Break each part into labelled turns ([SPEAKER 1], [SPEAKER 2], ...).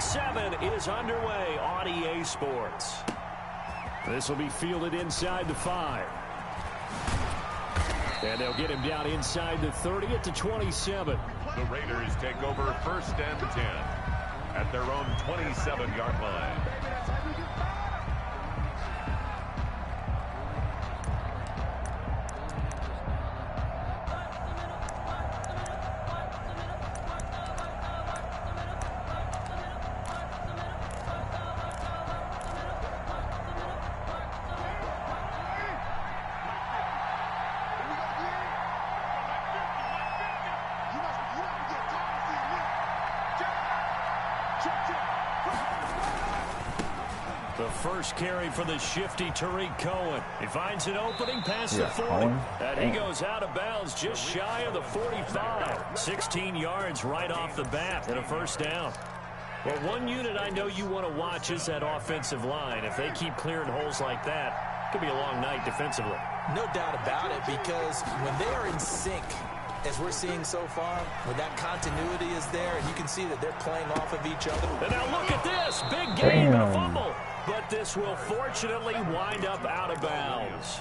[SPEAKER 1] Week 7 is underway on EA Sports. This will be fielded inside the 5. And they'll get him down inside the 30 at the 27.
[SPEAKER 2] The Raiders take over 1st and 10 at their own 27-yard line.
[SPEAKER 1] The first carry for the shifty Tariq Cohen. He finds an opening past the 40. And he goes out of bounds just shy of the 45. 16 yards right off the bat and a 1st down. Well, one unit I know you want to watch is that offensive line. If they keep clearing holes like that, it could be a long night defensively.
[SPEAKER 3] No doubt about it, because when they are in sync, as we're seeing so far, when that continuity is there, and you can see that they're playing off of each other.
[SPEAKER 1] And now look at this. Big game and a fumble. But this will fortunately wind up out of bounds.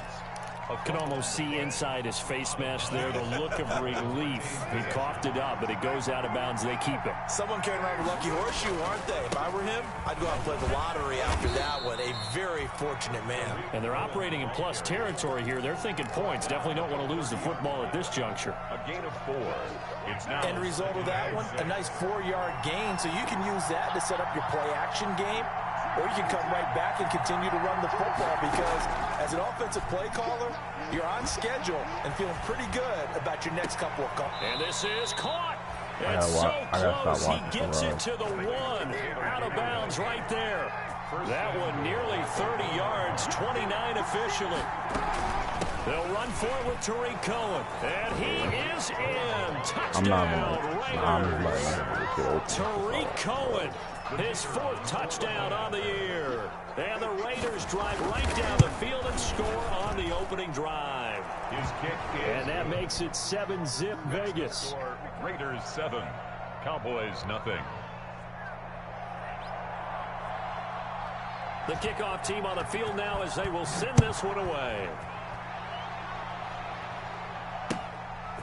[SPEAKER 1] I can almost see inside his face mask there the look of relief. He coughed it up, but it goes out of bounds. They keep it.
[SPEAKER 3] Someone carrying around a lucky horseshoe, aren't they? If I were him, I'd go out and play the lottery after that one. A very fortunate man.
[SPEAKER 1] And they're operating in plus territory here. They're thinking points. Definitely don't want to lose the football at this juncture.
[SPEAKER 2] A gain of 4. It's now
[SPEAKER 3] end result of that one, a nice 4-yard gain. So you can use that to set up your play-action game. Or you can come right back and continue to run the football, because as an offensive play caller, you're on schedule and feeling pretty good about your next couple of calls.
[SPEAKER 1] And this is caught. It's so close. He gets it to the 1. Out of bounds right there. That one nearly 30 yards, 29 officially. They'll run for it with Tariq Cohen. And he is in. Touchdown, Raiders. Tariq Cohen. His 4th touchdown on the year. And the Raiders drive right down the field and score on the opening drive.
[SPEAKER 2] His kick is,
[SPEAKER 1] and that makes it 7-zip Vegas.
[SPEAKER 2] Raiders 7, Cowboys nothing.
[SPEAKER 1] The kickoff team on the field now as they will send this one away.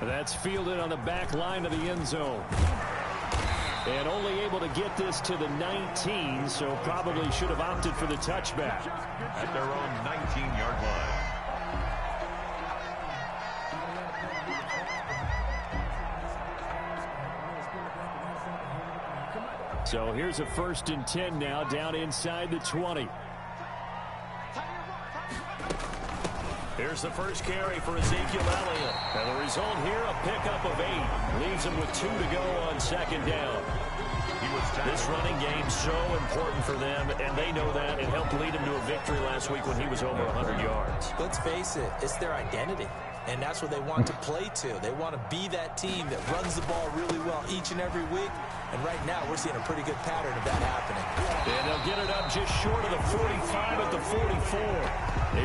[SPEAKER 1] That's fielded on the back line of the end zone. And only able to get this to the 19, so probably should have opted for the touchback.
[SPEAKER 2] At their own 19-yard line.
[SPEAKER 1] So here's a 1st and 10 now, down inside the 20. Here's the first carry for Ezekiel Elliott. And the result here, a pickup of 8. Leaves him with 2 to go on 2nd down. This running game so important for them, and they know that. It helped lead him to a victory last week when he was over 100 yards.
[SPEAKER 3] Let's face it, it's their identity, and that's what they want to play to. They want to be that team that runs the ball really well each and every week, and right now we're seeing a pretty good pattern of that happening.
[SPEAKER 1] And they'll get it up just short of the 45 at the 44.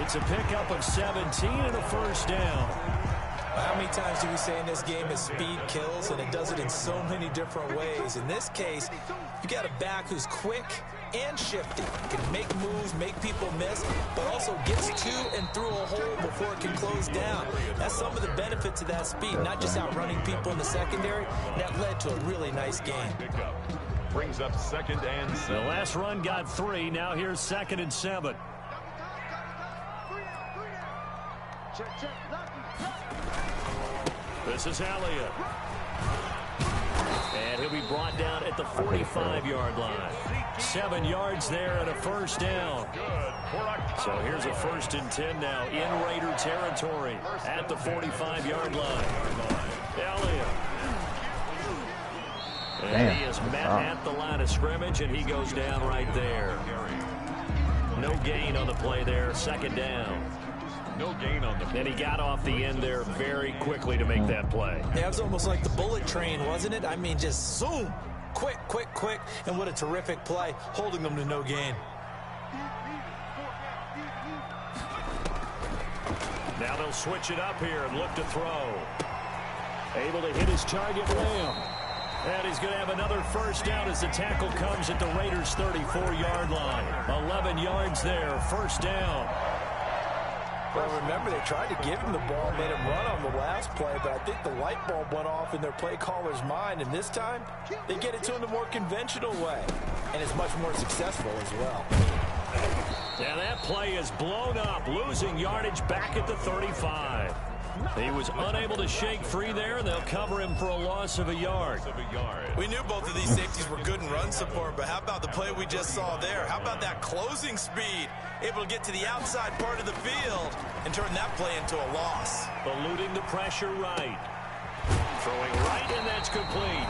[SPEAKER 1] It's a pickup of 17 and a 1st down.
[SPEAKER 3] How many times do we say in this game is speed kills, and it does it in so many different ways. In this case, you got a back who's quick and shifty, can make moves, make people miss, but also gets to and through a hole before it can close down. That's some of the benefits of that speed, not just outrunning people in the secondary. That led to a really nice game.
[SPEAKER 2] Brings up 2nd and 7.
[SPEAKER 1] The last run got 3. Now here's 2nd and 7. This is Elliott. And he'll be brought down at the 45-yard line. 7 yards there and a 1st down. So here's a 1st and 10 now in Raider territory at the 45-yard line. Elliott. And he is met at the line of scrimmage, and he goes down right there. No gain on the play there. 2nd down.
[SPEAKER 2] No gain on the play.
[SPEAKER 1] And he got off the end there very quickly to make that play.
[SPEAKER 3] Yeah, it was almost like the bullet train, wasn't it? I mean, just zoom. Quick, quick, quick. And what a terrific play, holding them to no gain.
[SPEAKER 1] Now they'll switch it up here and look to throw. Able to hit his target, Lamb. And he's going to have another first down as the tackle comes at the Raiders' 34-yard line. 11 yards there, first down.
[SPEAKER 3] Well, remember, they tried to give him the ball and let him run on the last play, but I think the light bulb went off in their play caller's mind, and this time they get it to him the more conventional way, and it's much more successful as well.
[SPEAKER 1] And that play is blown up, losing yardage back at the 35. He was unable to shake free there, and they'll cover him for a loss of a yard.
[SPEAKER 3] We knew both of these safeties were good in run support, but how about the play we just saw there? How about that closing speed? Able to get to the outside part of the field and turn that play into a loss.
[SPEAKER 1] Eluding the pressure right. Throwing right, and that's complete.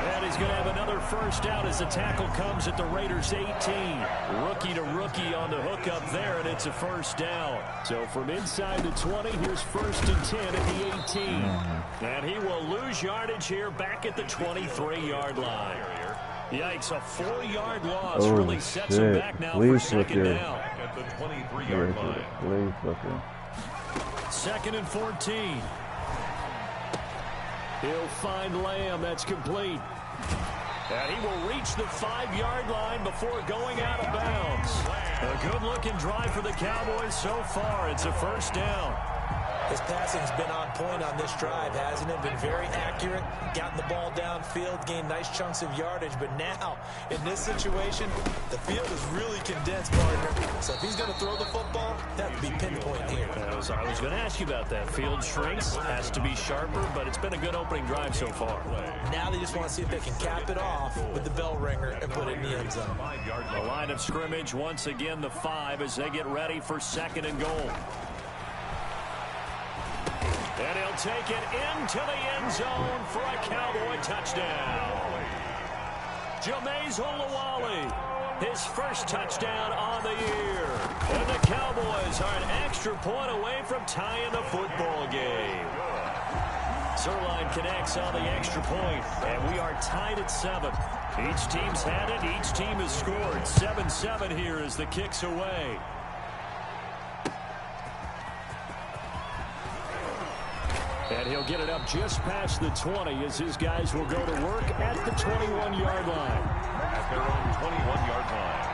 [SPEAKER 1] And he's going to have another first down as the tackle comes at the Raiders' 18. Rookie to rookie on the hookup there, and it's a first down. So from inside the 20, here's first and 10 at the 18. And he will lose yardage here back at the 23-yard line. Yikes, a 4-yard loss really sets him back now for second down.
[SPEAKER 2] At the 23-yard line.
[SPEAKER 1] Second and 14. He'll find Lamb. That's complete. And he will reach the 5-yard line before going out of bounds. A good-looking drive for the Cowboys so far. It's a first down.
[SPEAKER 3] His passing's been on point on this drive, hasn't it? Been very accurate, gotten the ball downfield, gained nice chunks of yardage. But now, in this situation, the field is really condensed, partner. So if he's going to throw the football, that would be pinpoint here.
[SPEAKER 1] I was going to ask you about that. Field shrinks, has to be sharper, but it's been a good opening drive so far.
[SPEAKER 3] Now they just want to see if they can cap it off with the bell ringer and put it in the end zone.
[SPEAKER 1] The line of scrimmage, once again, the 5 as they get ready for second and goal. And he'll take it into the end zone for a Cowboy touchdown. Jameis Olawale, his first touchdown on the year. And the Cowboys are an extra point away from tying the football game. Zerline connects on the extra point, and we are tied at 7. Each team's had it, each team has scored. 7-7 here as the kick's away. And he'll get it up just past the 20 as his guys will go to work at the 21-yard line.
[SPEAKER 2] At their own 21-yard line.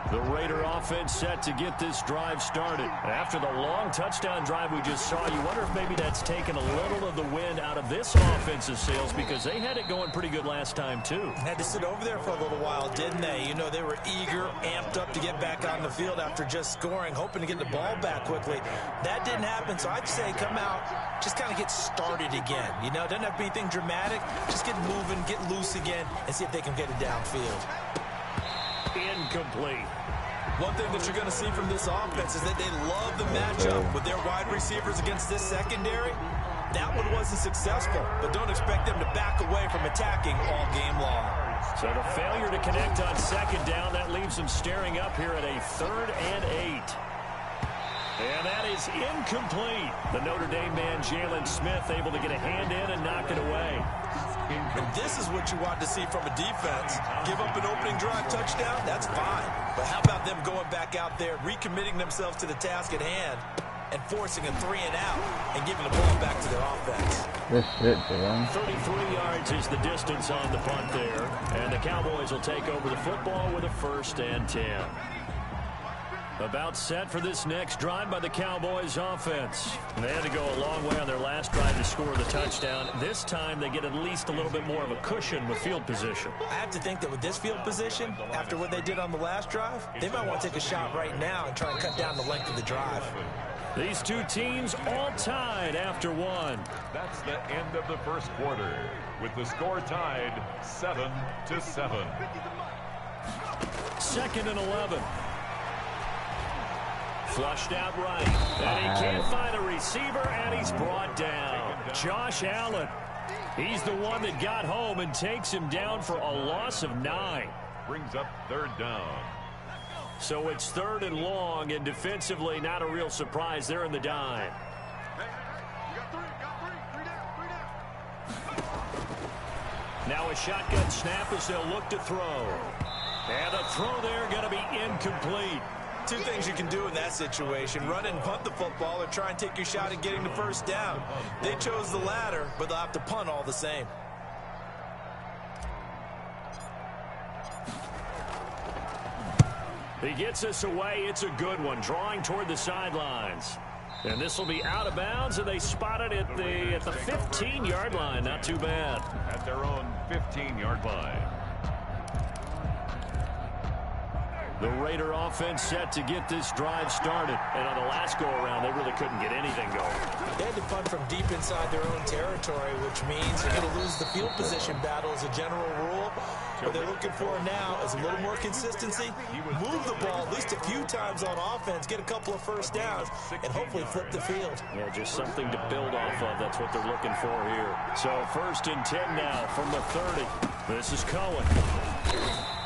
[SPEAKER 1] The Raider offense set to get this drive started. After the long touchdown drive we just saw, you wonder if maybe that's taken a little of the wind out of this offensive sails because they had it going pretty good last time too.
[SPEAKER 3] Had to sit over there for a little while, didn't they? You know, they were eager, amped up to get back on the field after just scoring, hoping to get the ball back quickly. That didn't happen, so I'd say come out, just kind of get started again. You know, it doesn't have to be anything dramatic. Just get moving, get loose again, and see if they can get it downfield.
[SPEAKER 1] Incomplete.
[SPEAKER 3] One thing that you're going to see from this offense is that they love the matchup with their wide receivers against this secondary. That one wasn't successful, but don't expect them to back away from attacking all game long.
[SPEAKER 1] So the failure to connect on second down, that leaves them staring up here at a 3rd and 8. And that is incomplete. The Notre Dame man, Jalen Smith, able to get a hand in and knock it away.
[SPEAKER 3] And this is what you want to see from a defense. Give up an opening drive touchdown, that's fine. But how about them going back out there, recommitting themselves to the task at hand, and forcing a 3-and-out and giving the ball back to their offense.
[SPEAKER 4] That's it, man.
[SPEAKER 1] 33 yards is the distance on the punt there. And the Cowboys will take over the football with a 1st and 10. About set for this next drive by the Cowboys offense. They had to go a long way on their last drive to score the touchdown. This time they get at least a little bit more of a cushion with field position.
[SPEAKER 3] I have to think that with this field position, after what they did on the last drive, they might want to take a shot right now and try and cut down the length of the drive.
[SPEAKER 1] These two teams all tied after 1.
[SPEAKER 2] That's the end of the first quarter, with the score tied 7-7.
[SPEAKER 1] 2nd and 11. Flushed out right. And he can't find a receiver, and he's brought down. Josh Allen. He's the one that got home and takes him down for a loss of 9.
[SPEAKER 2] Brings up 3rd down.
[SPEAKER 1] So it's 3rd and long, and defensively not a real surprise. They're in the dime. Now a shotgun snap as they'll look to throw. And the throw there going to be incomplete.
[SPEAKER 3] Two things you can do in that situation: run and punt the football, or try and take your shot at getting the first down. They chose the latter, but they'll have to punt all the same.
[SPEAKER 1] He gets us away. It's a good one, drawing toward the sidelines. And this will be out of bounds, and they spot it at the 15-yard line. Not too bad.
[SPEAKER 2] At their own 15-yard line.
[SPEAKER 1] The Raider offense set to get this drive started. And on the last go-around, they really couldn't get anything going.
[SPEAKER 3] They had to punt from deep inside their own territory, which means they're going to lose the field position battle as a general rule. What they're looking for now is a little more consistency. Move the ball at least a few times on offense, get a couple of first downs, and hopefully flip the field.
[SPEAKER 1] Yeah, just something to build off of. That's what they're looking for here. So 1st and 10 now from the 30. This is Cohen.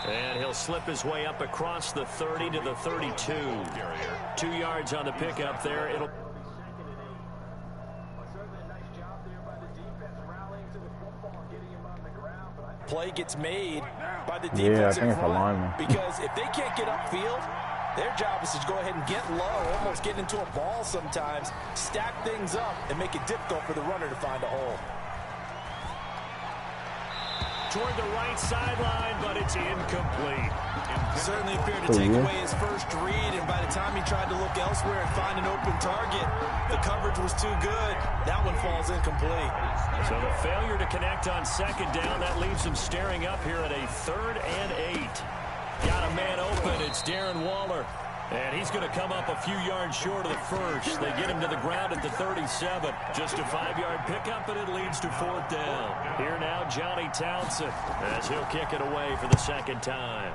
[SPEAKER 1] And he'll slip his way up across the 30 to the 32. 2 yards on the pickup there. It'll...
[SPEAKER 3] Play gets made by the defensive front, because if they can't get upfield, their job is to go ahead and get low, almost get into a ball sometimes, stack things up, and make it difficult for the runner to find a hole.
[SPEAKER 1] Toward the right sideline, but it's incomplete.
[SPEAKER 3] Certainly appeared to take away his first read, and by the time he tried to look elsewhere and find an open target, the coverage was too good. That one falls incomplete.
[SPEAKER 1] So the failure to connect on 2nd down, that leaves him staring up here at a 3rd and 8. Got a man open. It's Darren Waller. And he's going to come up a few yards short of the first. They get him to the ground at the 37. Just a 5-yard pickup, and it leads to 4th down. Here now, Johnny Townsend, as he'll kick it away for the 2nd time.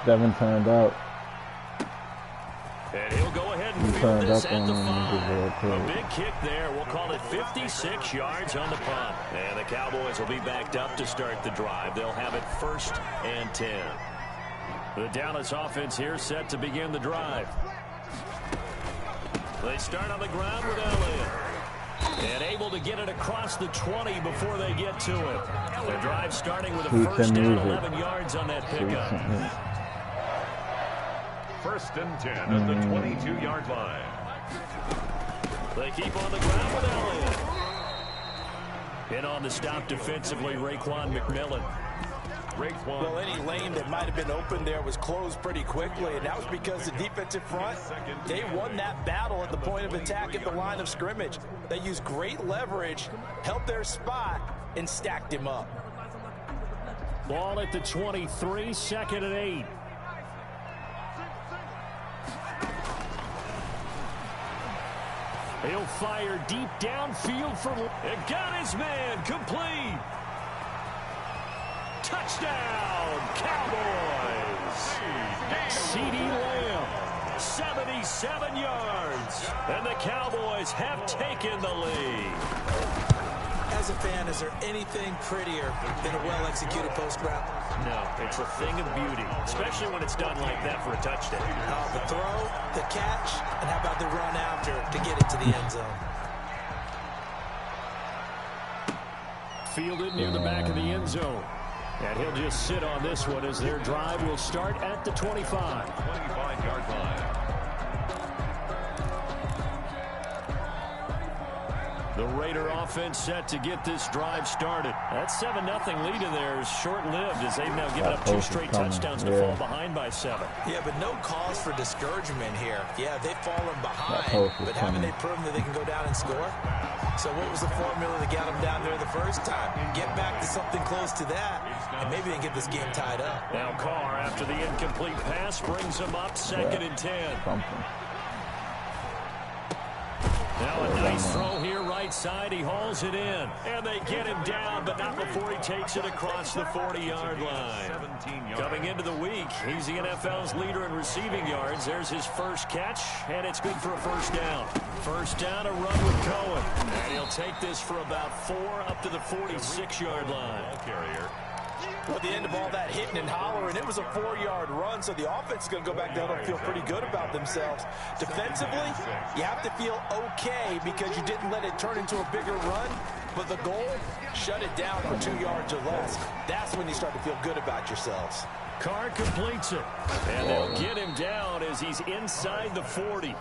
[SPEAKER 4] Devin turned out.
[SPEAKER 1] And he'll go ahead and field this at the 5. A big kick there. We'll call it 56 yards on the punt. And the Cowboys will be backed up to start the drive. They'll have it 1st and 10. The Dallas offense here set to begin the drive. They start on the ground with Elliott. And able to get it across the 20 before they get to it. The drive starting with a 1st down, 11 yards on that pickup.
[SPEAKER 2] 1st and 10 at the 22-yard line.
[SPEAKER 1] They keep on the ground with Elliott. In on the stop defensively, Raekwon McMillan.
[SPEAKER 3] Well, any lane that might have been open there was closed pretty quickly, and that was because the defensive front, they won that battle at the point of attack at the line of scrimmage. They used great leverage, held their spot, and stacked him up.
[SPEAKER 1] Ball at the 23, 2nd and 8. He'll fire deep downfield for... It got his man, complete. Touchdown, Cowboys. CeeDee Lamb, 77 yards. And the Cowboys have taken the lead.
[SPEAKER 3] As a fan, is there anything prettier than a well-executed post route?
[SPEAKER 1] No, it's a thing of beauty, especially when it's done like that for a touchdown.
[SPEAKER 3] The throw, the catch, and how about the run after to get it to the end zone?
[SPEAKER 1] Fielded near the back of the end zone. And he'll just sit on this one as their drive will start at the 25.
[SPEAKER 2] 25-yard line.
[SPEAKER 1] The Raider offense set to get this drive started. That 7-0 lead of theirs short-lived as they've now given up 2 straight touchdowns to fall behind by 7.
[SPEAKER 3] Yeah, but no cause for discouragement here. Yeah, they've fallen behind, but haven't they proven that they can go down and score? So what was the formula that got them down there the first time? Get back to something close to that, and maybe they can get this game tied up.
[SPEAKER 1] Now Carr, after the incomplete pass, brings them up 2nd and 10. Now a nice throw here right side. He hauls it in. And they get him down, but not before he takes it across the 40-yard line. Coming into the week, he's the NFL's leader in receiving yards. There's his first catch, and it's good for a 1st down. 1st down, a run with Cohen. And he'll take this for about 4 up to the 46-yard line.
[SPEAKER 2] Carrier.
[SPEAKER 3] Well, at the end of all that hitting and hollering, it was a 4-yard run, so the offense is going to go back down and feel pretty good about themselves. Defensively, you have to feel okay because you didn't let it turn into a bigger run. But the goal, shut it down for 2 yards or less. That's when you start to feel good about yourselves.
[SPEAKER 1] Carr completes it. And they'll get him down as he's inside the 40.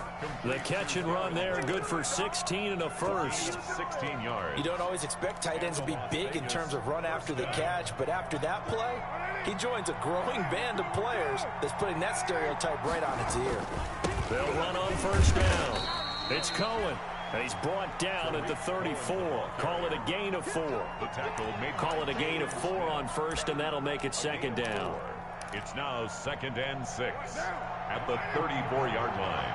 [SPEAKER 1] The catch and run there, good for 16 and a first.
[SPEAKER 2] 16 yards.
[SPEAKER 3] You don't always expect tight ends to be big in terms of run after the catch, but after that play, he joins a growing band of players that's putting that stereotype right on its ear.
[SPEAKER 1] They'll run on first down. It's Cohen. And he's brought down at the 34. Call it a gain of 4. Call it a gain of 4 on first, and that'll make it second down.
[SPEAKER 2] It's now 2nd and 6 at the 34-yard line.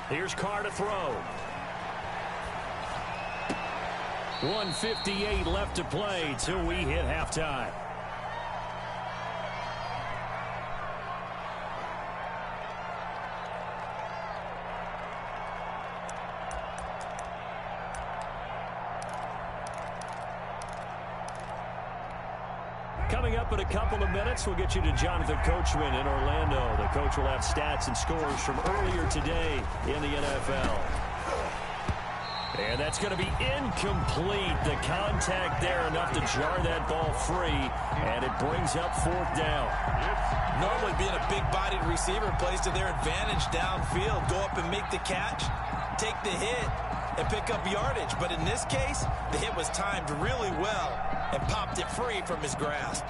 [SPEAKER 1] Here's Carr to throw. 1:58 left to play till we hit halftime. Coming up in a couple of minutes, we'll get you to Jonathan Coachman in Orlando. The coach will have stats and scores from earlier today in the NFL. And that's going to be incomplete. The contact there enough to jar that ball free, and it brings up 4th down.
[SPEAKER 3] Normally being a big-bodied receiver plays to their advantage downfield. Go up and make the catch, take the hit, and pick up yardage. But in this case, the hit was timed really well and popped it free from his grasp.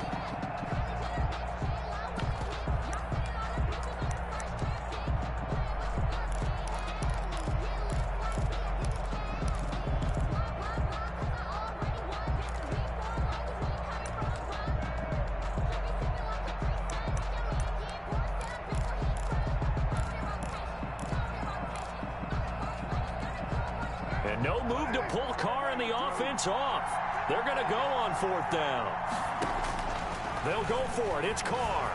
[SPEAKER 1] And no move to pull Carr and the offense off. They're going to go on 4th down. They'll go for it. It's Carr.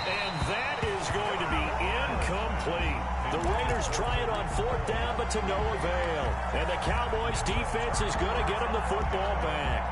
[SPEAKER 1] And that is going to be incomplete. The Raiders try it on 4th down, but to no avail. And the Cowboys defense is going to get them the football back.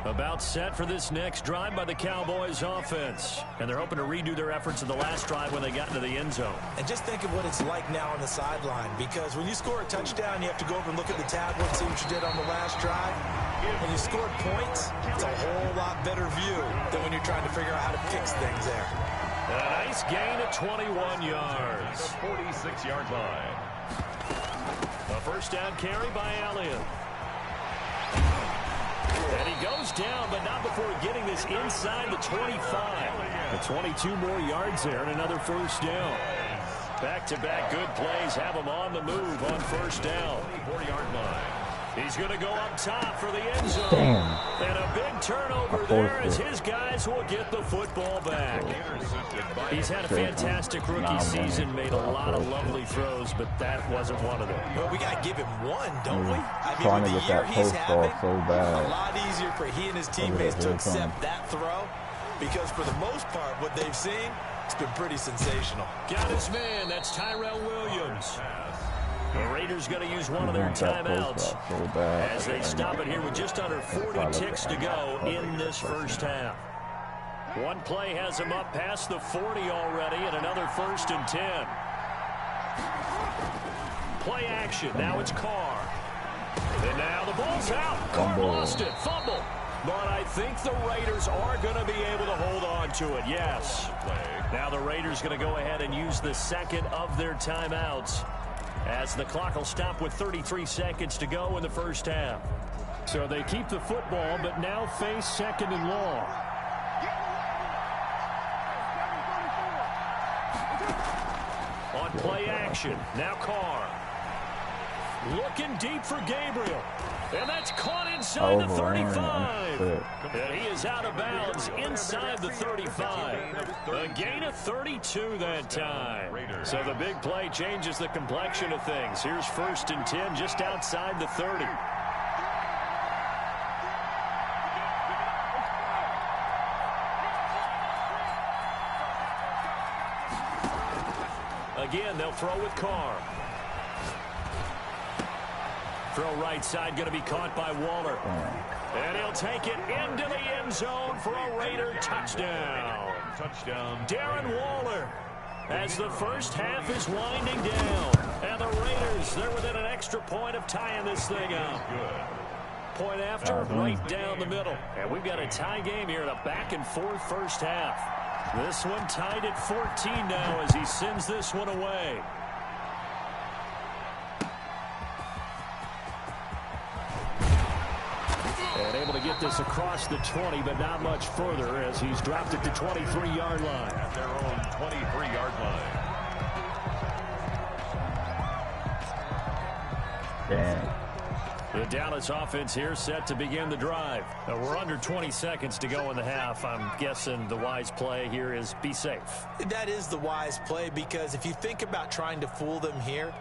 [SPEAKER 1] About set for this next drive by the Cowboys offense. And they're hoping to redo their efforts in the last drive when they got into the end zone.
[SPEAKER 3] And just think of what it's like now on the sideline, because when you score a touchdown, you have to go over and look at the tablet and see what you did on the last drive. When you scored points, it's a whole lot better view than when you're trying to figure out how to fix things there.
[SPEAKER 1] And a nice gain of 21 yards.
[SPEAKER 2] The 46-yard line.
[SPEAKER 1] A first down carry by Elliott. And he goes down, but not before getting this inside the 25. The 22 more yards there and another first down. Back-to-back good plays have him on the move on first down. 4-yard line. He's going to go up top for the end zone.
[SPEAKER 4] Damn.
[SPEAKER 1] And a big turnover there as his guys will get the football back. He's had a fantastic rookie season, made a lot of lovely throws, but that wasn't one of them.
[SPEAKER 3] Well, we got to give him one, don't we? I mean,
[SPEAKER 4] Trying
[SPEAKER 3] with
[SPEAKER 4] to
[SPEAKER 3] the
[SPEAKER 4] get
[SPEAKER 3] year
[SPEAKER 4] that
[SPEAKER 3] he's
[SPEAKER 4] post ball
[SPEAKER 3] having,
[SPEAKER 4] so bad.
[SPEAKER 3] a lot easier for he and his teammates to accept that throw, because for the most part, what they've seen, it's been pretty sensational.
[SPEAKER 1] Got his man. That's Tyrell Williams. The Raiders going to use one of their timeouts as they stop it here with just under 40 ticks to go in this first half. One play has him up past the 40 already, and another 1st and 10. Play action. Now it's Carr. And now the ball's out. Carr lost it. Fumble. But I think the Raiders are going to be able to hold on to it. Yes. Now the Raiders going to go ahead and use the second of their timeouts, as the clock will stop with 33 seconds to go in the first half. So they keep the football, but now face 2nd and long. On play action, now Carr. Looking deep for Gabriel. And that's caught inside the 35. And he is out of bounds inside the 35. A gain of 32 that time. So the big play changes the complexion of things. Here's 1st and 10 just outside the 30. Again, they'll throw with Carr. Throw right side going to be caught by Waller. And he'll take it into the end zone for a Raider touchdown. Darren Waller, as the first half is winding down. And the Raiders, they're within an extra point of tying this thing up. Point after, right down the middle. And we've got a tie game here in a back-and-forth first half. This one tied at 14 now as he sends this one away. And able to get this across the 20, but not much further as he's dropped it to 23-yard line.
[SPEAKER 2] At their own 23-yard line.
[SPEAKER 4] Damn.
[SPEAKER 1] The Dallas offense here set to begin the drive. We're under 20 seconds to go in the half. I'm guessing the wise play here is be safe.
[SPEAKER 3] That is the wise play, because if you think about trying to fool them here,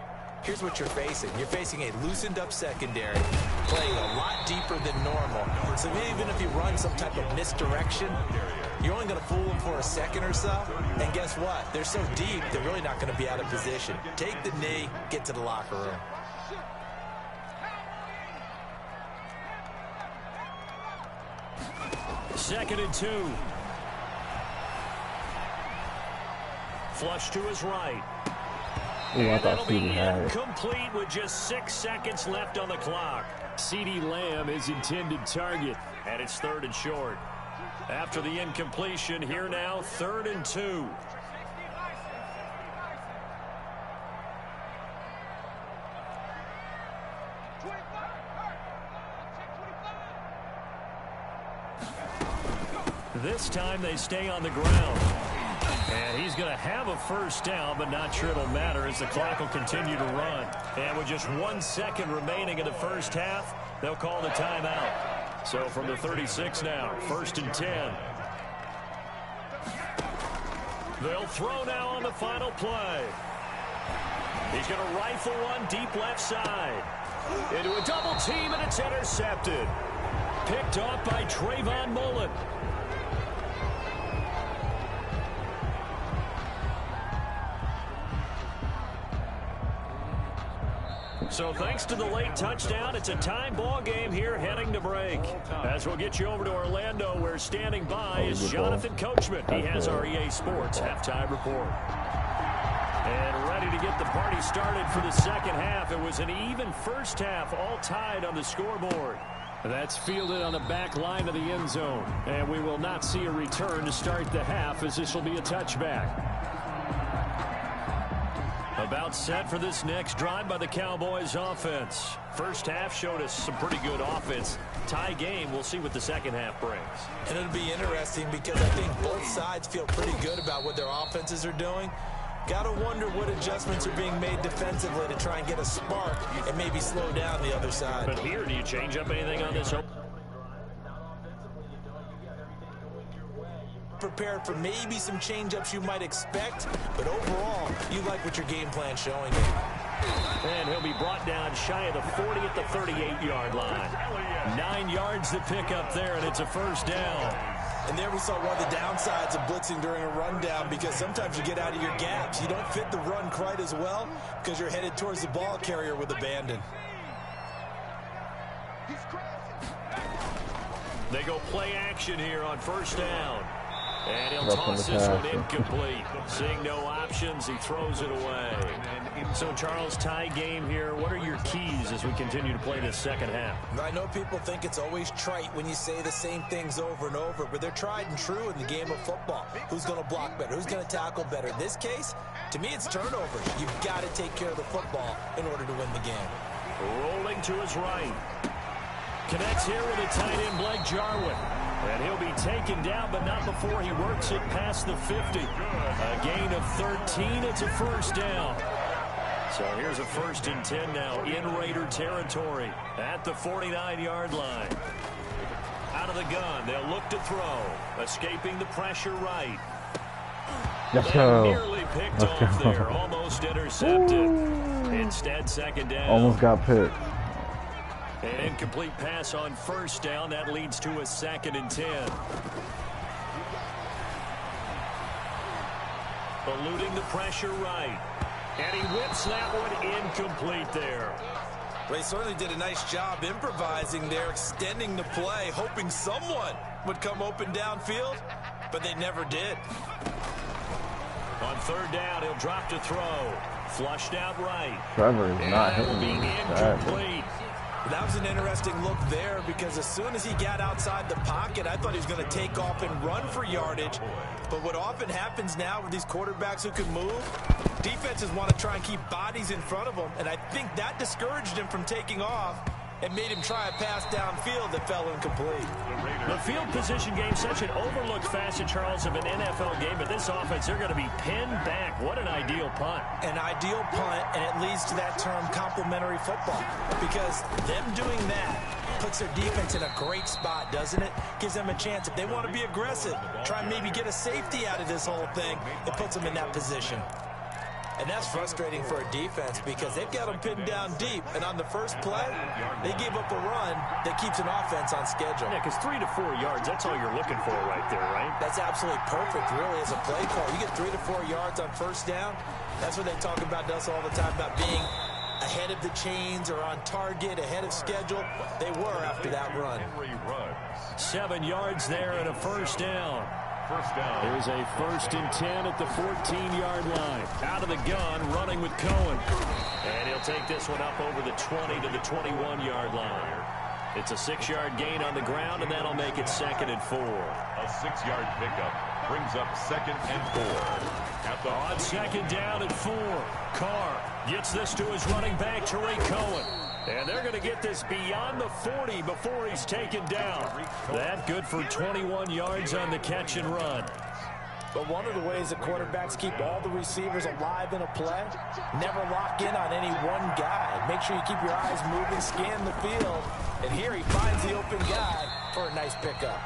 [SPEAKER 3] here's what you're facing. You're facing a loosened up secondary, playing a lot deeper than normal. So even if you run some type of misdirection, you're only going to fool them for a second or so. And guess what? They're so deep, they're really not going to be out of position. Take the knee, get to the locker room.
[SPEAKER 1] Second and 2. Flush to his right.
[SPEAKER 4] Ooh, I
[SPEAKER 1] And
[SPEAKER 4] thought
[SPEAKER 1] that'll be
[SPEAKER 4] CeeDee had it.
[SPEAKER 1] incomplete with just 6 seconds left on the clock. CeeDee Lamb is intended target, and it's 3rd and short. After the incompletion, here now, 3rd and 2. This time they stay on the ground. And he's going to have a first down, but not sure it'll matter as the clock will continue to run. And with just 1 second remaining in the first half, they'll call the timeout. So from the 36 now, 1st and 10. They'll throw now on the final play. He's going to rifle one deep left side. Into a double team, and it's intercepted. Picked off by Trayvon Mullen. So thanks to the late touchdown, it's a time ball game here heading to break. As we'll get you over to Orlando, where standing by is Jonathan Coachman. He has our EA Sports halftime report. And ready to get the party started for the second half. It was an even first half, all tied on the scoreboard. That's fielded on the back line of the end zone. And we will not see a return to start the half, as this will be a touchback. About set for this next drive by the Cowboys offense. First half showed us some pretty good offense. Tie game, we'll see what the second half brings.
[SPEAKER 3] And it'll be interesting because I think both sides feel pretty good about what their offenses are doing. Got to wonder what adjustments are being made defensively to try and get a spark and maybe slow down the other side.
[SPEAKER 1] But here, do you change up anything on this?
[SPEAKER 3] Prepared for maybe some change-ups you might expect, but overall, you like what your game plan's showing you.
[SPEAKER 1] And he'll be brought down shy of the 40 at the 38-yard line. 9 yards to pick up there, and it's a first down.
[SPEAKER 3] And there we saw one of the downsides of blitzing during a rundown, because sometimes you get out of your gaps. You don't fit the run quite as well because you're headed towards the ball carrier with abandon.
[SPEAKER 1] They go play action here on first down. And he'll toss this one incomplete. Seeing no options, he throws it away. So, Charles, tie game here. What are your keys as we continue to play this second half?
[SPEAKER 3] I know people think it's always trite when you say the same things over and over, but they're tried and true in the game of football. Who's going to block better? Who's going to tackle better? In this case, to me, it's turnovers. You've got to take care of the football in order to win the game.
[SPEAKER 1] Rolling to his right. Connects here with a tight end, Blake Jarwin. And he'll be taken down, but not before he works it past the 50. A gain of 13. It's a first down. So here's a 1st and 10 now in Raider territory at the 49-yard line. Out of the gun, they'll look to throw. Escaping the pressure right.
[SPEAKER 4] Let's go.
[SPEAKER 1] Nearly picked off there. Almost intercepted. Instead, second down.
[SPEAKER 4] Almost got picked.
[SPEAKER 1] An incomplete pass on first down. That leads to a 2nd and 10. Eluding the pressure right. And he whips that one incomplete there.
[SPEAKER 3] Well, he certainly did a nice job improvising there, extending the play, hoping someone would come open downfield, but they never did.
[SPEAKER 1] On third down, he'll drop to throw. Flushed out right.
[SPEAKER 4] Trevor is not hitting me.
[SPEAKER 1] Incomplete.
[SPEAKER 3] That was an interesting look there because as soon as he got outside the pocket, I thought he was going to take off and run for yardage. But what often happens now with these quarterbacks who can move, defenses want to try and keep bodies in front of them, and I think that discouraged him from taking off and made him try a pass downfield that fell incomplete.
[SPEAKER 1] The field position game, such an overlooked facet, Charles, of an NFL game, but this offense, they're going to be pinned back. What an ideal punt.
[SPEAKER 3] An ideal punt, and it leads to that term complementary football, because them doing that puts their defense in a great spot, doesn't it? Gives them a chance. If they want to be aggressive, try and maybe get a safety out of this whole thing, it puts them in that position. And that's frustrating for a defense because they've got them pinned down deep. And on the first play, they gave up a run that keeps an offense on schedule.
[SPEAKER 1] Yeah, because 3 to 4 yards, that's all you're looking for right there, right?
[SPEAKER 3] That's absolutely perfect, really, as a play call. You get 3 to 4 yards on first down. That's what they talk about to us all the time, about being ahead of the chains or on target, ahead of schedule. They were after that run.
[SPEAKER 1] 7 yards there and a first down.
[SPEAKER 2] First down.
[SPEAKER 1] Here's a 1st and 10 at the 14-yard line. Out of the gun, running with Cohen. And he'll take this one up over the 20 to the 21-yard line. It's a 6-yard gain on the ground, and that'll make it 2nd and 4.
[SPEAKER 2] A 6-yard pickup brings up 2nd and 4.
[SPEAKER 1] On 2nd down and 4, Carr gets this to his running back, Tariq Cohen. And they're going to get this beyond the 40 before he's taken down. That good for 21 yards on the catch and run.
[SPEAKER 3] But one of the ways that quarterbacks keep all the receivers alive in a play, never lock in on any one guy. Make sure you keep your eyes moving, scan the field. And here he finds the open guy for a nice pickup.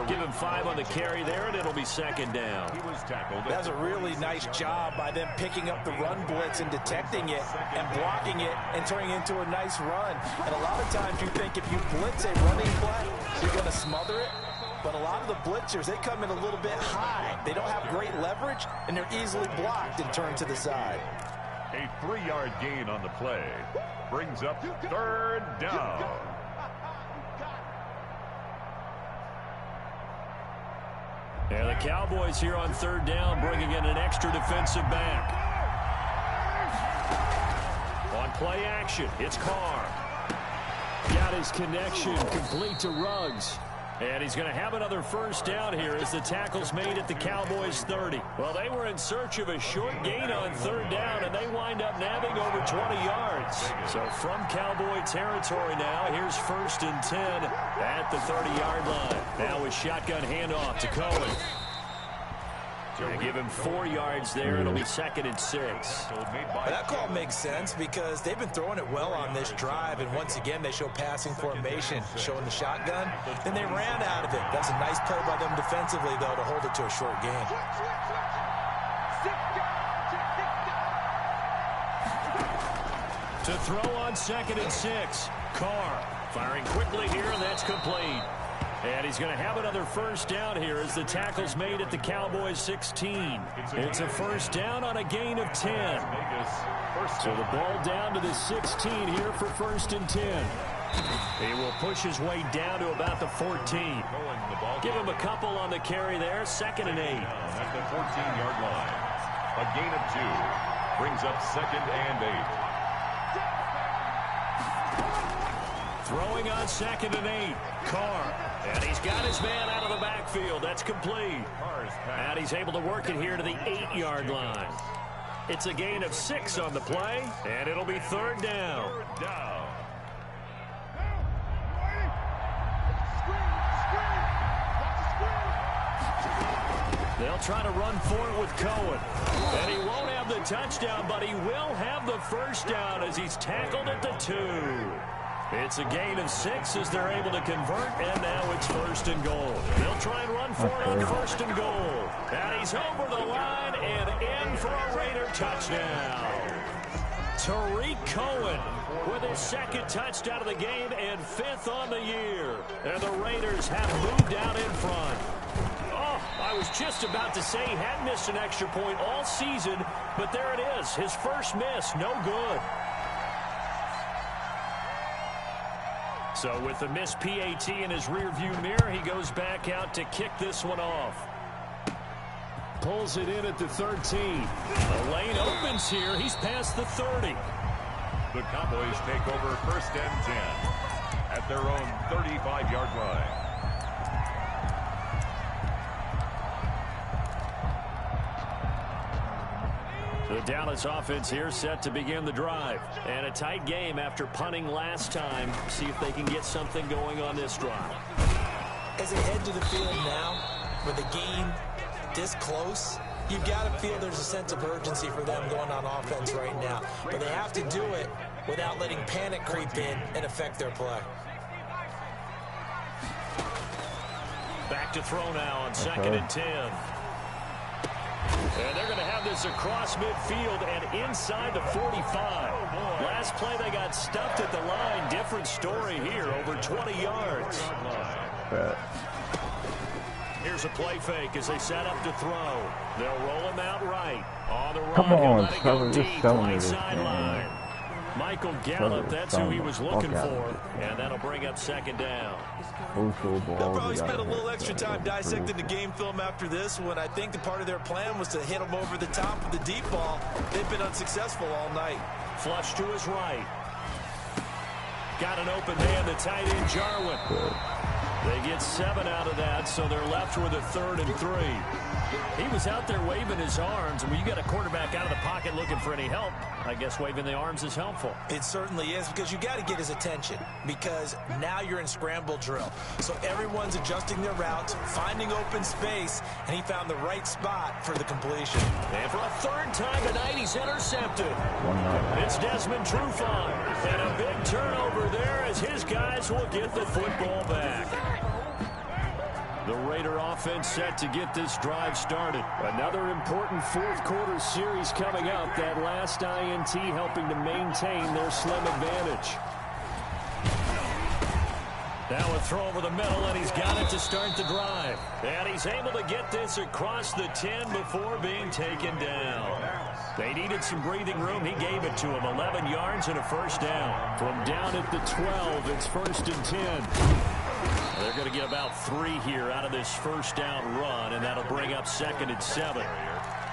[SPEAKER 1] Give him 5 on the carry there, and it'll be 2nd down.
[SPEAKER 2] He was tackled.
[SPEAKER 3] That's a really nice job by them picking up the run blitz and detecting it and blocking it and turning it into a nice run. And a lot of times you think if you blitz a running play, you're going to smother it. But a lot of the blitzers, they come in a little bit high. They don't have great leverage, and they're easily blocked and turned to the side.
[SPEAKER 2] A 3-yard gain on the play brings up 3rd down.
[SPEAKER 1] And the Cowboys here on 3rd down, bringing in an extra defensive back. On play action, it's Carr. Got his connection, complete to Ruggs. And he's going to have another first down here as the tackle's made at the Cowboys 30. Well, they were in search of a short gain on 3rd down, and they wind up nabbing over 20 yards. So from Cowboy territory now, here's 1st and 10 at the 30-yard line. Now with shotgun handoff to Cohen. They give him 4 yards there. It'll be 2nd and 6.
[SPEAKER 3] That call makes sense because they've been throwing it well on this drive, and once again they show passing formation, showing the shotgun. Then they ran out of it. That's a nice play by them defensively, though, to hold it to a short gain.
[SPEAKER 1] To throw on 2nd and 6, Carr firing quickly here, and that's complete. And he's going to have another first down here as the tackle's made at the Cowboys 16. It's a first down on a gain of 10. So the ball down to the 16 here for 1st and 10. He will push his way down to about the 14. Give him a couple on the carry there. 2nd and 8.
[SPEAKER 2] At the 14-yard line. A gain of 2 brings up 2nd and 8.
[SPEAKER 1] Throwing on 2nd and 8. Carr. And he's got his man out of the backfield. That's complete. And he's able to work it here to the 8-yard line. It's a gain of 6 on the play, and it'll be 3rd down. They'll try to run for it with Cohen. And he won't have the touchdown, but he will have the first down as he's tackled at the 2. It's a gain of 6 as they're able to convert, and now it's 1st and goal. They'll try and run for it on 1st and goal. And he's over the line and in for a Raider touchdown. Tariq Cohen with his 2nd touchdown of the game and 5th on the year. And the Raiders have moved out in front. Oh, I was just about to say he hadn't missed an extra point all season, but there it is. His first miss, no good. So with the missed PAT in his rearview mirror, he goes back out to kick this one off. Pulls it in at the 13. The lane opens here. He's past the 30.
[SPEAKER 2] The Cowboys take over 1st and 10 at their own 35-yard line.
[SPEAKER 1] The Dallas offense here set to begin the drive. And a tight game after punting last time. See if they can get something going on this drive.
[SPEAKER 3] As they head to the field now, with the game this close, you've got to feel there's a sense of urgency for them going on offense right now. But they have to do it without letting panic creep in and affect their play.
[SPEAKER 1] Back to throw now on 2nd and 10. And they're going to have this across midfield and inside the 45. Last play they got stuffed at the line. Different story here, over 20 yards. Here's a play fake as they set up to throw. They'll roll him out right. On the run.
[SPEAKER 4] Come on,
[SPEAKER 1] let it
[SPEAKER 4] Trevor,
[SPEAKER 1] go
[SPEAKER 4] just
[SPEAKER 1] deep,
[SPEAKER 4] tell me
[SPEAKER 1] right
[SPEAKER 4] this,
[SPEAKER 1] sideline. Michael Gallup, that's who he was looking for. And that'll bring up 2nd down.
[SPEAKER 3] They'll probably spend a little extra time dissecting the game film after this one. I think the part of their plan was to hit them over the top of the deep ball. They've been unsuccessful all night.
[SPEAKER 1] Flush to his right. Got an open man, the tight end, Jarwin. They get 7 out of that, so they're left with a 3rd and 3. He was out there waving his arms, and when you got a quarterback out of the pocket looking for any help, I guess waving the arms is helpful.
[SPEAKER 3] It certainly is, because you got to get his attention, because now you're in scramble drill. So everyone's adjusting their routes, finding open space, and he found the right spot for the completion.
[SPEAKER 1] And for a 3rd time tonight, he's intercepted. It's Desmond Trufant, and a big turnover there as his guys will get the football back. The Raider offense set to get this drive started. Another important 4th quarter series coming up. That last INT helping to maintain their slim advantage. Now a throw over the middle, and he's got it to start the drive. And he's able to get this across the 10 before being taken down. They needed some breathing room. He gave it to him. 11 yards and a 1st down. From down at the 12, it's 1st and 10. They're going to get about 3 here out of this 1st down run, and that'll bring up 2nd and 7.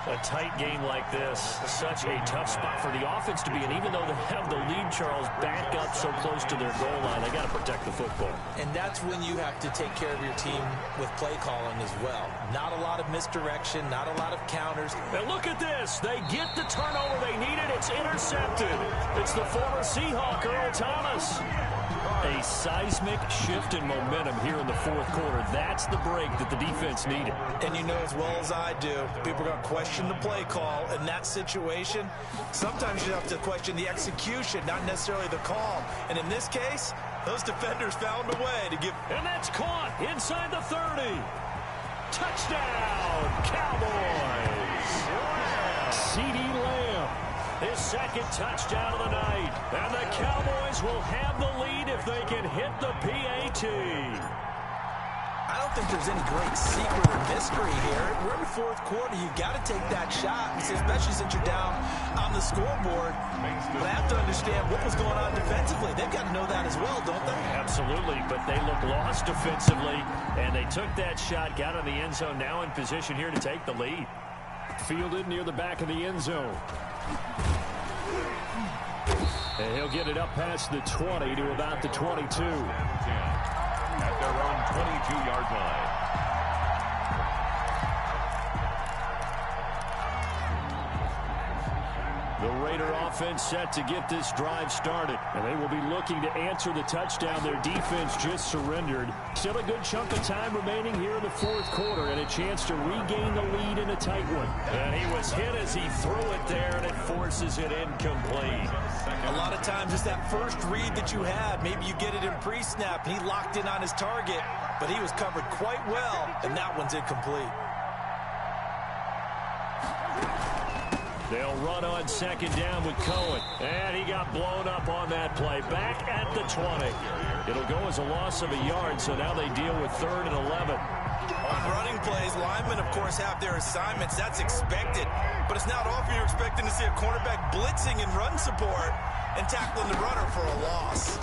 [SPEAKER 1] A tight game like this, such a tough spot for the offense to be in. Even though they have the lead, Charles, back up so close to their goal line, they got to protect the football.
[SPEAKER 3] And that's when you have to take care of your team with play calling as well. Not a lot of misdirection, not a lot of counters.
[SPEAKER 1] And look at this. They get the turnover they needed. It's intercepted. It's the former Seahawk, Earl Thomas. A seismic shift in momentum here in the 4th quarter. That's the break that the defense needed.
[SPEAKER 3] And you know as well as I do, people are going to question the play call in that situation. Sometimes you have to question the execution, not necessarily the call. And in this case, those defenders found a way to give.
[SPEAKER 1] And that's caught inside the 30. Touchdown, Cowboys. CeeDee Lamb, his 2nd touchdown of the night. And the Cowboys will have the lead if they can hit the PAT.
[SPEAKER 3] I don't think there's any great secret or mystery here. We're in the 4th quarter. You got to take that shot, especially since you're down on the scoreboard. But I have to understand what was going on defensively. They've got to know that as well, don't they?
[SPEAKER 1] Absolutely, but they look lost defensively, and they took that shot, got in the end zone, now in position here to take the lead. Fielded near the back of the end zone. And he'll get it up past the 20 to about the 22.
[SPEAKER 2] At their own 22-yard line.
[SPEAKER 1] The Raider offense set to get this drive started. And they will be looking to answer the touchdown their defense just surrendered. Still a good chunk of time remaining here in the 4th quarter and a chance to regain the lead in a tight one. And he was hit as he threw it there, and it forces it incomplete.
[SPEAKER 3] A lot of times it's that first read that you had. Maybe you get it in pre-snap. He locked in on his target, but he was covered quite well, and that one's incomplete.
[SPEAKER 1] They'll run on 2nd down with Cohen. And he got blown up on that play. Back at the 20. It'll go as a loss of a yard, so now they deal with 3rd and 11.
[SPEAKER 3] On running plays, linemen, of course, have their assignments. That's expected. But it's not often you're expecting to see a cornerback blitzing in run support and tackling the runner for a loss.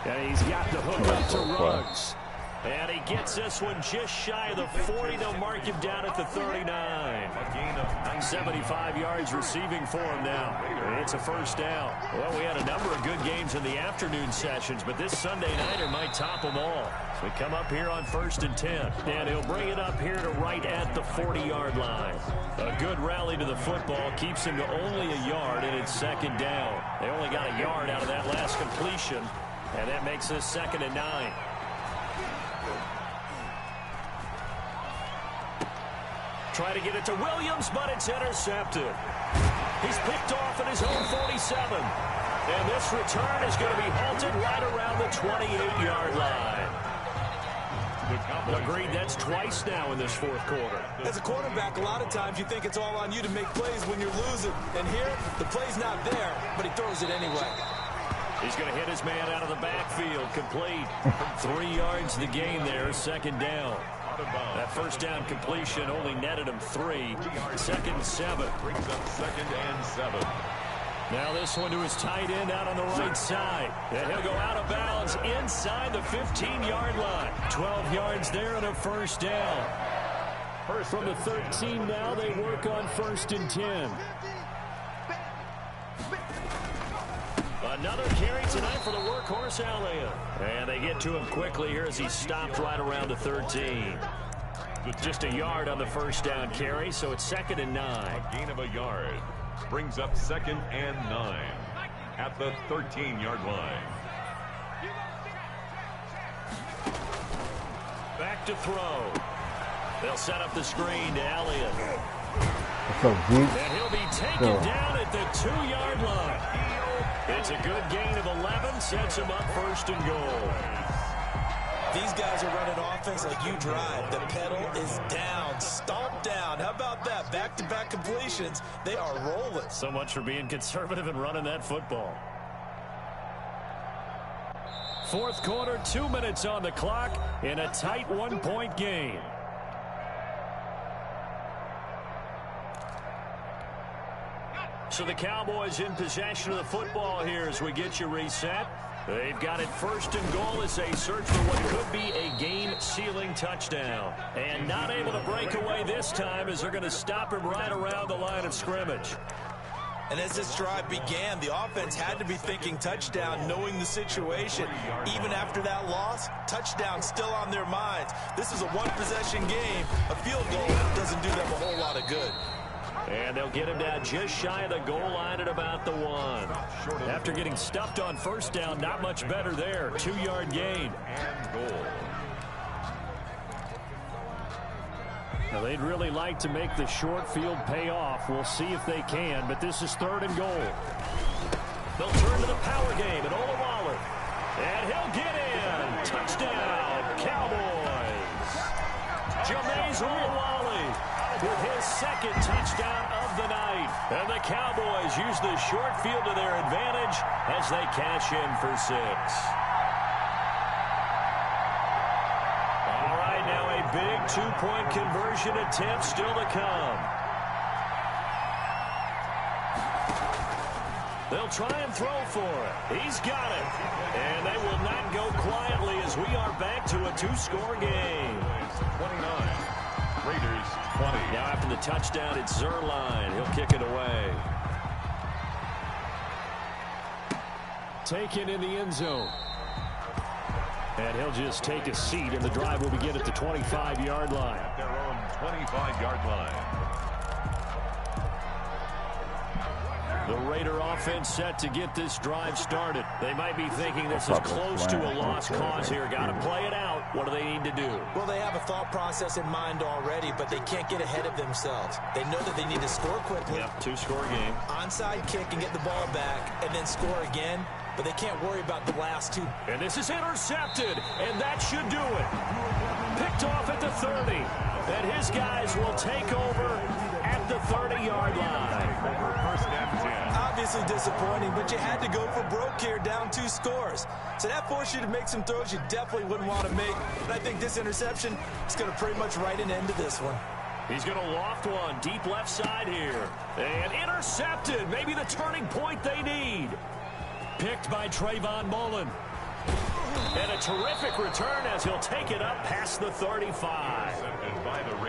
[SPEAKER 1] And he's got the hook up to Ruggs. And he gets this one just shy of the 40. They'll mark him down at the 39. 75 yards receiving for him now. And it's a first down. Well, we had a number of good games in the afternoon sessions, but this Sunday nighter might top them all. So we come up here on 1st and 10. And he'll bring it up here to right at the 40-yard line. A good rally to the football keeps him to only a yard, and it's 2nd down. They only got a yard out of that last completion, and that makes this 2nd and 9. Try to get it to Williams, but it's intercepted. He's picked off at his own 47. And this return is going to be halted right around the 28-yard line. Agreed, that's twice now in this 4th quarter.
[SPEAKER 3] As a quarterback, a lot of times you think it's all on you to make plays when you're losing. And here, the play's not there, but he throws it anyway.
[SPEAKER 1] He's going to hit his man out of the backfield, complete. 3 yards the gain there, 2nd down. That first down completion only netted him 3. 2nd and 7.
[SPEAKER 2] Brings up 2nd and 7.
[SPEAKER 1] Now this one to his tight end out on the right side. And he'll go out of bounds inside the 15-yard line. 12 yards there and a first down. From the 13 now, they work on 1st and 10. Another carry tonight for the workhorse Elliott. And they get to him quickly here as he stopped right around the 13. Just a yard on the first down carry, so it's 2nd and 9.
[SPEAKER 2] A gain of a yard. Brings up 2nd and 9 at the 13-yard line.
[SPEAKER 1] Back to throw. They'll set up the screen to Elliott. And he'll be taken down at the 2-yard line. It's a good gain of 11, sets him up 1st and goal.
[SPEAKER 3] These guys are running offense like you drive. The pedal is down, stomp down. How about that? Back-to-back completions. They are rolling.
[SPEAKER 1] So much for being conservative and running that football. 4th quarter, 2 minutes on the clock in a tight 1-point game. So the Cowboys in possession of the football here as we get you reset. They've got it 1st and goal as they search for what could be a game-sealing touchdown. And not able to break away this time as they're going to stop him right around the line of scrimmage.
[SPEAKER 3] And as this drive began, the offense had to be thinking touchdown, knowing the situation. Even after that loss, touchdown still on their minds. This is a one-possession game. A field goal doesn't do them a whole lot of good.
[SPEAKER 1] And they'll get him down just shy of the goal line at about the 1. After getting stuffed on first down, not much better there. 2-yard gain.
[SPEAKER 2] And goal.
[SPEAKER 1] Now, they'd really like to make the short field pay off. We'll see if they can, but this is 3rd and goal. They'll turn to the power game at Waddle. And he'll get in. Touchdown, Cowboys. Jameis Waddle with his 2nd touchdown of the night. And the Cowboys use the short field to their advantage as they cash in for 6. All right, now a big 2-point conversion attempt still to come. They'll try and throw for it. He's got it. And they will not go quietly as we are back to a 2-score game.
[SPEAKER 2] 29. Raiders 20.
[SPEAKER 1] Now after the touchdown, it's Zerline. He'll kick it away. Taken in the end zone. And he'll just take a seat, and the drive will begin at the 25-yard line.
[SPEAKER 2] At their own 25-yard line.
[SPEAKER 1] The Raider offense set to get this drive started. They might be thinking this is close to a lost cause here. Got to play it out. What do they need to do?
[SPEAKER 3] Well, they have a thought process in mind already, but they can't get ahead of themselves. They know that they need to score quickly.
[SPEAKER 1] Yep, 2-score game.
[SPEAKER 3] Onside kick and get the ball back, and then score again. But they can't worry about the last 2.
[SPEAKER 1] And this is intercepted, and that should do it. Picked off at the 30. And his guys will take over at the 30-yard line.
[SPEAKER 2] First and 10.
[SPEAKER 3] Obviously disappointing, but you had to go for broke here, down 2 scores. So that forced you to make some throws you definitely wouldn't want to make. And I think this interception is going to pretty much write an end to this one.
[SPEAKER 1] He's going to loft one deep left side here. And intercepted. Maybe the turning point they need. Picked by Trayvon Mullen. And a terrific return as he'll take it up past the 35.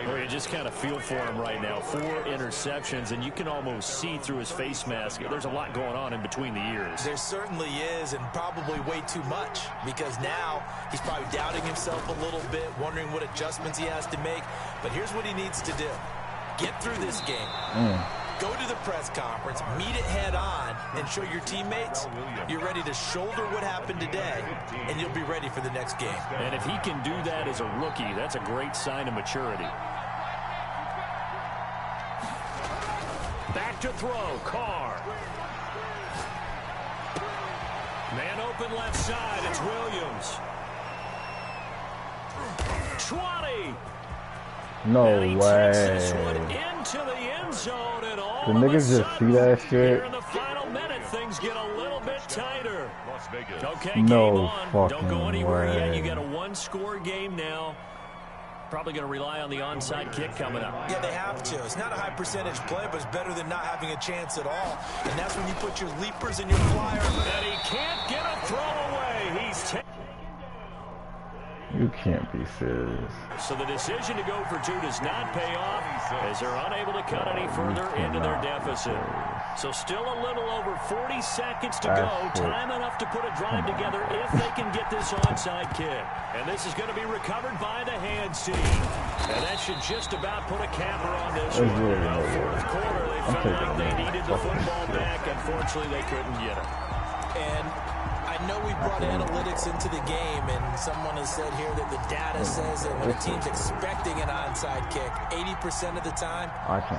[SPEAKER 1] Well, you just kind of feel for him right now. 4 interceptions, and you can almost see through his face mask. There's a lot going on in between the ears.
[SPEAKER 3] There certainly is, and probably way too much, because now he's probably doubting himself a little bit, wondering what adjustments he has to make. But here's what he needs to do. Get through this game. Go to the press conference, meet it head on, and show your teammates you're ready to shoulder what happened today, and you'll be ready for the next game.
[SPEAKER 1] And if he can do that as a rookie, that's a great sign of maturity. Back to throw, Carr. Man open left side, it's Williams. 20.
[SPEAKER 4] No way.
[SPEAKER 1] Into the end zone, and all
[SPEAKER 4] the niggas just see that shit.
[SPEAKER 1] Here in the final minute, things get a little bit tighter. Okay,
[SPEAKER 4] no
[SPEAKER 1] game on. Don't go anywhere
[SPEAKER 4] way.
[SPEAKER 1] yet. You got a 1-score game now. Probably going to rely on the onside kick coming up.
[SPEAKER 3] Yeah, they have to. It's not a high percentage play, but it's better than not having a chance at all. And that's when you put your leapers and your flyers.
[SPEAKER 1] And he can't get a throw away. He's
[SPEAKER 4] You can't be serious.
[SPEAKER 1] So the decision to go for 2 does not pay off as they're unable to cut any further into their deficit. So still a little over 40 seconds to go. Time enough to put a drive together if they can get this onside kick. And this is going to be recovered by the hands team. And that should just about put a capper on this one. Fourth quarter, they felt like they needed the football back. Unfortunately, they couldn't get it.
[SPEAKER 3] And I know we brought analytics into the game, and someone has said here that the data says that when a team's expecting an onside kick, 80% of the time,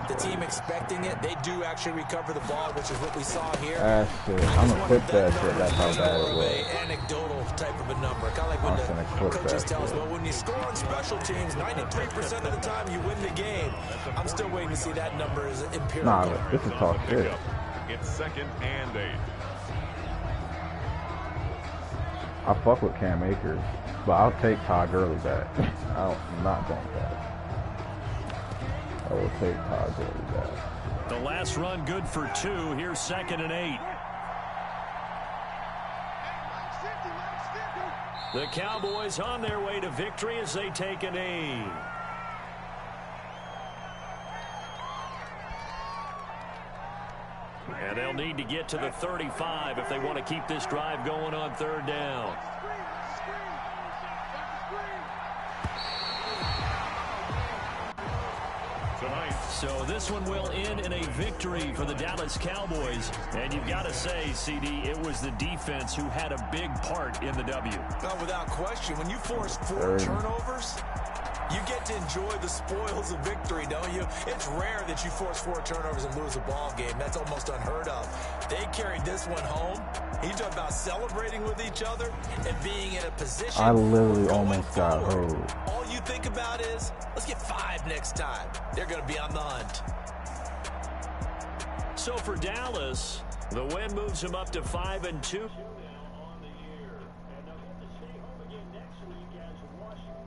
[SPEAKER 3] the team expecting it, they do actually recover the ball, which is what we saw here.
[SPEAKER 4] I'm going to clip that shit. That's how bad it was.
[SPEAKER 3] Anecdotal type of a number. Kind of like when the coaches tell us, well, when you score on special teams, 93% of the time you win the game. I'm still waiting to see that number as empirical.
[SPEAKER 4] Nah, this is talk shit.
[SPEAKER 2] It's 2nd and 8.
[SPEAKER 4] I fuck with Cam Akers, but I'll take Todd Gurley back. I'm not going back. I will take Todd Gurley back.
[SPEAKER 1] The last run good for 2. Here's 2nd and 8. The Cowboys on their way to victory as they take a knee. And they'll need to get to the 35 if they want to keep this drive going on 3rd down. So this one will end in a victory for the Dallas Cowboys. And you've got to say, CD, it was the defense who had a big part in the W.
[SPEAKER 3] No, without question. When you force 4 turnovers, you get to enjoy the spoils of victory, don't you? It's rare that you force 4 turnovers and lose a ball game. That's almost unheard of. They carried this one home. You talk about celebrating with each other and being in a position.
[SPEAKER 4] I literally almost got hurt.
[SPEAKER 3] All you think about is, let's get 5 next time. They're going to be on the hunt.
[SPEAKER 1] So for Dallas, the win moves them up to 5-2.